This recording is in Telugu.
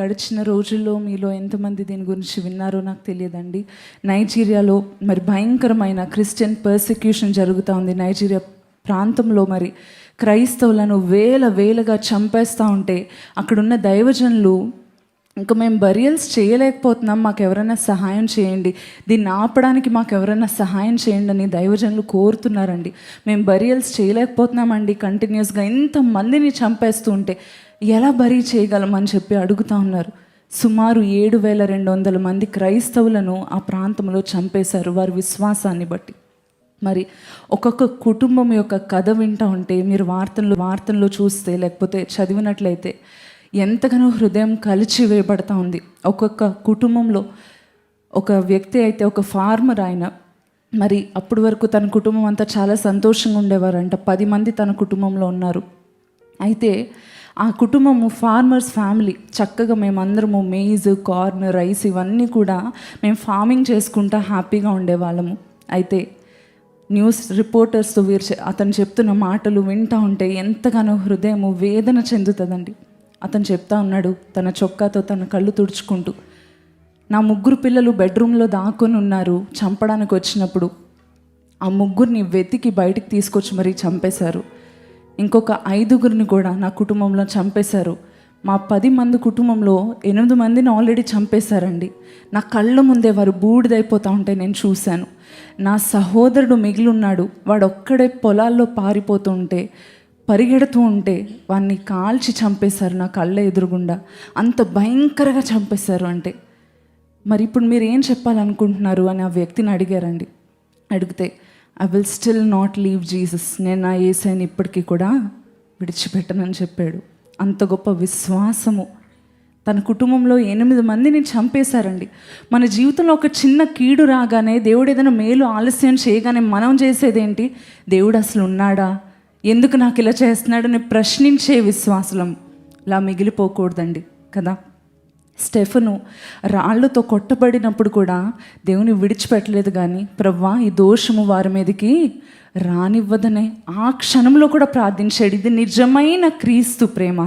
గడిచిన రోజుల్లో మీలో ఎంతమంది దీని గురించి విన్నారో నాకు తెలియదండి. నైజీరియాలో మరి భయంకరమైన క్రిస్టియన్ పర్సిక్యూషన్ జరుగుతూ ఉంది. నైజీరియా ప్రాంతంలో మరి క్రైస్తవులను వేలగా చంపేస్తూ ఉంటే అక్కడున్న దైవజనులు ఇంకా మేము బరియల్స్ చేయలేకపోతున్నాం, మాకు ఎవరైనా సహాయం చేయండి, దీన్ని ఆపడానికి మాకు ఎవరైనా సహాయం చేయండి అని దైవజనులు కోరుతున్నారండి. మేము బరియల్స్ చేయలేకపోతున్నామండి, కంటిన్యూస్గా ఇంతమందిని చంపేస్తూ ఉంటే ఎలా బరీ చేయగలమని చెప్పి అడుగుతూ ఉన్నారు. సుమారు 7,200 మంది క్రైస్తవులను ఆ ప్రాంతంలో చంపేశారు వారి విశ్వాసాన్ని బట్టి. మరి ఒక్కొక్క కుటుంబం యొక్క కథ వింటూ ఉంటే మీరు వార్తల్లో చూస్తే లేకపోతే చదివినట్లయితే ఎంతగానో హృదయం కలిచివేయబడతా ఉంది. ఒక్కొక్క కుటుంబంలో ఒక వ్యక్తి అయితే ఒక ఫార్మర్, ఆయన మరి అప్పటి వరకు తన కుటుంబం అంతా చాలా సంతోషంగా ఉండేవారంట. 10 మంది తన కుటుంబంలో ఉన్నారు. అయితే ఆ కుటుంబము ఫార్మర్స్ ఫ్యామిలీ, చక్కగా మేమందరము మేజ్, కార్న్, రైస్ ఇవన్నీ కూడా మేము ఫార్మింగ్ చేసుకుంటా హ్యాపీగా ఉండేవాళ్ళము. అయితే న్యూస్ రిపోర్టర్స్తో అతను చెప్తున్న మాటలు వింటూ ఉంటే ఎంతగానో హృదయము వేదన చెందుతుందండి. అతను చెప్తా ఉన్నాడు తన చొక్కాతో తన కళ్ళు తుడుచుకుంటూ, నా 3 పిల్లలు బెడ్రూమ్లో దాక్కొని ఉన్నారు, చంపడానికి వచ్చినప్పుడు ఆ 3 వెతికి బయటికి తీసుకొచ్చి మరీ చంపేశారు. ఇంకొక 5 కూడా నా కుటుంబంలో చంపేశారు. మా 10 మంది కుటుంబంలో 8 మందిని ఆల్రెడీ చంపేశారండి. నా కళ్ళ ముందే వారు బూడిదైపోతూ ఉంటే నేను చూశాను. నా సహోదరుడు మిగిలిన్నాడు, వాడు ఒక్కడే పొలాల్లో పారిపోతూ ఉంటే పరిగెడుతూ ఉంటే వాడిని కాల్చి చంపేశారు నా కళ్ళ ఎదురుగుండా. అంత భయంకరంగా చంపేశారు. అంటే మరి ఇప్పుడు మీరు ఏం చెప్పాలనుకుంటున్నారు అని ఆ వ్యక్తిని అడిగారండి. అడిగితే I will still not leave Jesus, నేను నా యేసయ్యని ఇప్పటికీ కూడా విడిచిపెట్టనని చెప్పాడు. అంత గొప్ప విశ్వాసము. తన కుటుంబంలో 8 మందిని చంపేశారండి. మన జీవితంలో ఒక చిన్న కీడు రాగానే, దేవుడు ఏదైనా మేలు ఆలస్యం చేయగానే మనం చేసేదేంటి? దేవుడు అసలు ఉన్నాడా, ఎందుకు నాకు ఇలా చేస్తున్నాడని ప్రశ్నించే విశ్వాసం ఇలా మిగిలిపోకూడదండి కదా. స్టెఫను రాళ్లతో కొట్టబడినప్పుడు కూడా దేవుని విడిచిపెట్టలేదు, కానీ ప్రభువా ఈ దోషము వారి మీదకి రానివ్వదనే ఆ క్షణంలో కూడా ప్రార్థించాడు. ఇది నిజమైన క్రీస్తు ప్రేమ.